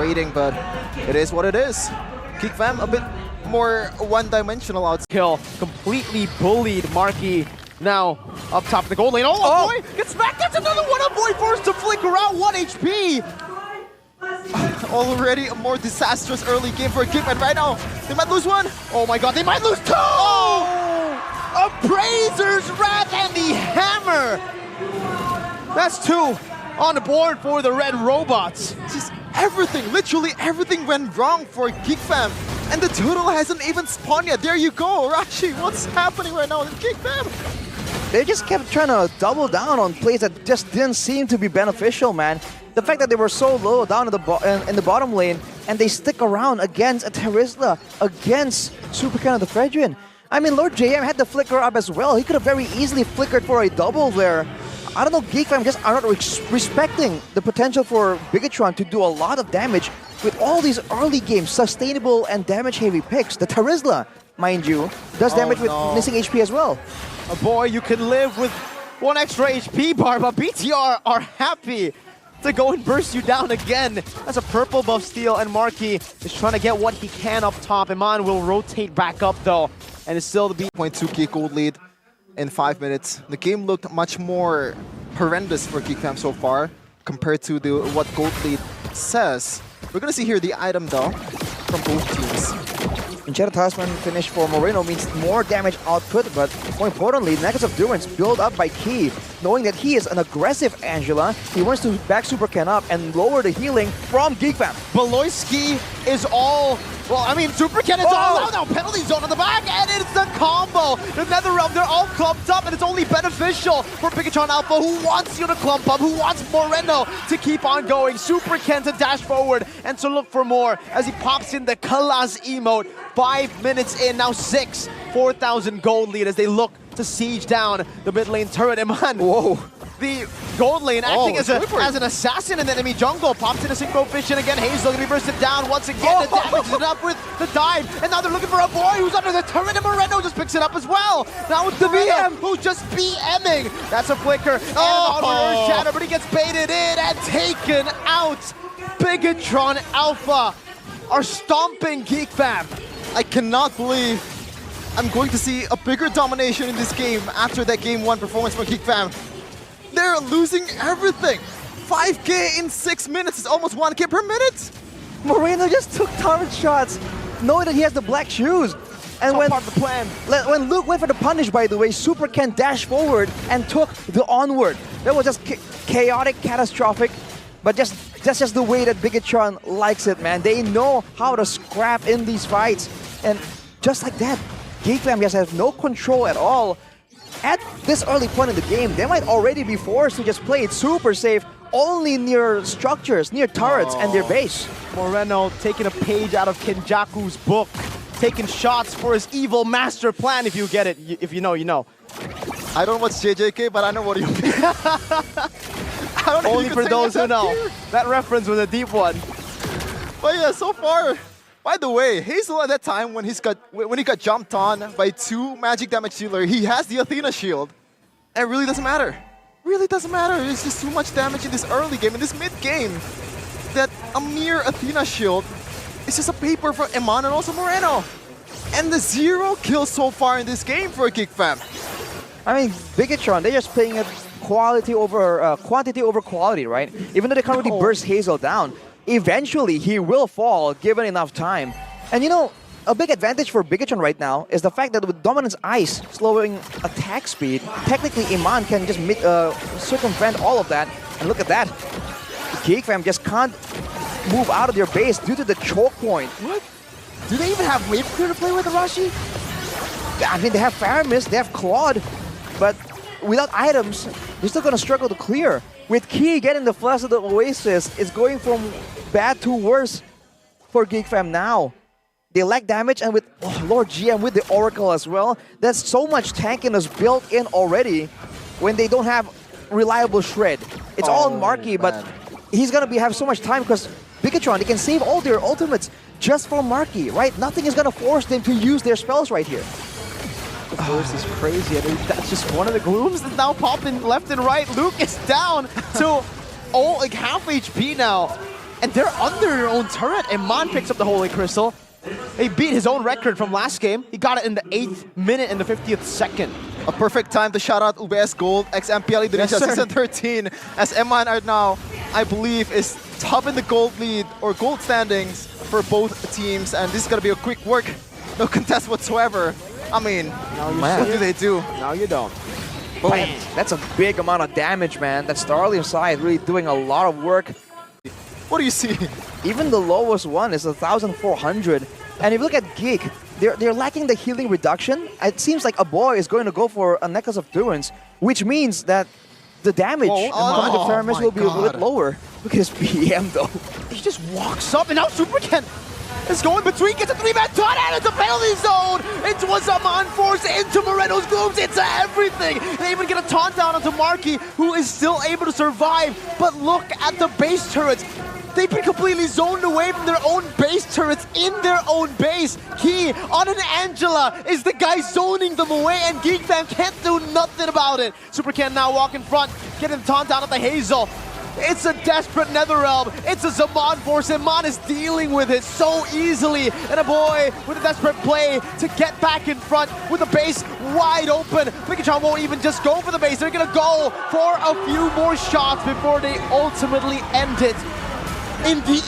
frustrating, but it is what it is. GEEK fam a bit more one-dimensional out. Kill, completely bullied Marky. Now, up top of the gold lane. Oh, boy! Gets back! That's another one! A boy forced to flicker out 1 HP! Already a more disastrous early game for GEEK, and right now, they might lose one. Oh my god, they might lose 2! Appraiser's Wrath and the Hammer! That's 2 on the board for the Red Robots. Just everything, literally everything went wrong for GEEK fam. And the turtle hasn't even spawned yet. There you go, Rashi. What's happening right now with GEEK fam? They just kept trying to double down on plays that just didn't seem to be beneficial, man. The fact that they were so low down in the bottom lane and they stick around against a Terizla, against Super Ken of the Fredrin. I mean, Lord JM had the flicker up as well. He could have very easily flickered for a double there. I don't know, GEEK fam just are not respecting the potential for Bigatron to do a lot of damage with all these early games, sustainable and damage-heavy picks. The Terizla, mind you, does damage with missing HP as well. Boy, you can live with 1 extra HP bar, but BTR are happy to go and burst you down again. That's a purple buff steal, and Marky is trying to get what he can up top. Iman will rotate back up though, and it's still the 0.2 GEEK gold lead in 5 minutes. The game looked much more horrendous for GEEK fam so far compared to what gold lead says. We're gonna see here the item though from both teams. Enchanted Talisman finish for Moreno means more damage output, but more importantly, Necklace of Durance built up by Key. Knowing that he is an aggressive Angela, he wants to back Super Ken up and lower the healing from GEEK fam. Beloyski is all... Well, I mean, Super Ken is all out now. Penalty zone on the back, and it's the combo. The Netherrealm, they're all clumped up, and it's only beneficial for Bigatron Alpha, who wants you to clump up, who wants Moreno to keep on going. Super Ken to dash forward and to look for more as he pops in the Kalas emote. 5 minutes in, now 6. 4,000 gold lead as they look to siege down the mid lane turret. Iman, whoa. The gold lane acting as an assassin in the enemy jungle. Pops in a synchro vision again. Hazel gonna be bursted down once again. The damage is up with the dive. And now they're looking for a boy who's under the turret, and Moreno just picks it up as well. Now it's the BM who's just BMing. That's a flicker. And Earth Shatter, but he gets baited in and taken out. Bigatron Alpha are stomping GEEK fam. I cannot believe I'm going to see a bigger domination in this game after that game 1 performance from GEEK fam. They're losing everything. 5k in 6 minutes is almost 1k per minute. Moreno just took turret shots, knowing that he has the black shoes. And when part of the plan. When Luke went for the punish, by the way, Super Ken dashed forward and took the onward. That was just chaotic, catastrophic, but that's just the way that Bigatron likes it, man. They know how to scrap in these fights, and just like that, GEEK fam just has no control at all. At this early point in the game, they might already be forced to just play it super safe, only near structures, near turrets and their base. Moreno taking a page out of Kenjaku's book, taking shots for his evil master plan. If you get it, if you know, you know. I don't watch JJK, but I know what you mean. I don't know. Only for those who know. Here. That reference was a deep one. But yeah, so far. By the way, Hazel at that time when he got jumped on by 2 magic damage dealer, he has the Athena shield. And it really doesn't matter. Really doesn't matter. There's just too much damage in this early game, in this mid game, that a mere Athena shield is just a paper for Iman and also Moreno. And the 0 kills so far in this game for GEEK fam. I mean, Bigatron, they're just playing it quantity over quality, right? Even though they can't really burst Hazel down, eventually he will fall given enough time. And you know, a big advantage for Bigatron right now is the fact that with Dominance Ice slowing attack speed, technically Iman can just circumvent all of that. And look at that. GEEK fam just can't move out of their base due to the choke point. What? Do they even have wave clear to play with, Arashi? I mean, they have Faramis, they have Claude, but without items, they're still gonna struggle to clear. With Key getting the Flash of the Oasis, it's going from bad to worse for GEEK fam now. They lack damage, and with Lord GM with the Oracle as well, there's so much tankiness built in already when they don't have reliable Shred. It's all Marky, but he's gonna have so much time because Bigatron, they can save all their ultimates just for Marky, right? Nothing is gonna force them to use their spells right here. The burst is crazy. I mean, that's just one of the glooms that's now popping left and right. Luke is down to like half HP now. And they're under their own turret, and Mon picks up the Holy Crystal. He beat his own record from last game. He got it in the 8th minute and the 50th second. A perfect time to shout out UBS Gold, ex-MPL Indonesia Yes, sir. Season 13, as M1 are now, I believe, is top in the gold lead or gold standings for both teams, and this is gonna be a quick work, no contest whatsoever. I mean, Man. what do they do? Now you don't. Man, that's a big amount of damage, man. That Starlium side really doing a lot of work. What do you see? Even the lowest one is 1,400. And if you look at GEEK, they're lacking the healing reduction. It seems like a boy is going to go for a Necklace of Durance, which means that the damage coming to Faramis my will be a God. bit lower. Look at his BM though. He just walks up, and now Super Ken is going between, gets a 3-man taunt, and it's a penalty zone! It was a Mon Force into Moreno's glooms, it's everything! They even get a taunt down onto Marky, who is still able to survive, but look at the base turrets! They've been completely zoned away from their own base turrets in their own base. He, on an Angela, is the guy zoning them away, and GEEK fam can't do nothing about it. Super Ken now walk in front, getting the taunt down at the Hazel. It's a desperate NetherRealm. It's a Zaman Force, and Mon is dealing with it so easily. And a boy with a desperate play to get back in front with the base wide open. Pikachon won't even just go for the base. They're gonna go for a few more shots before they ultimately end it in the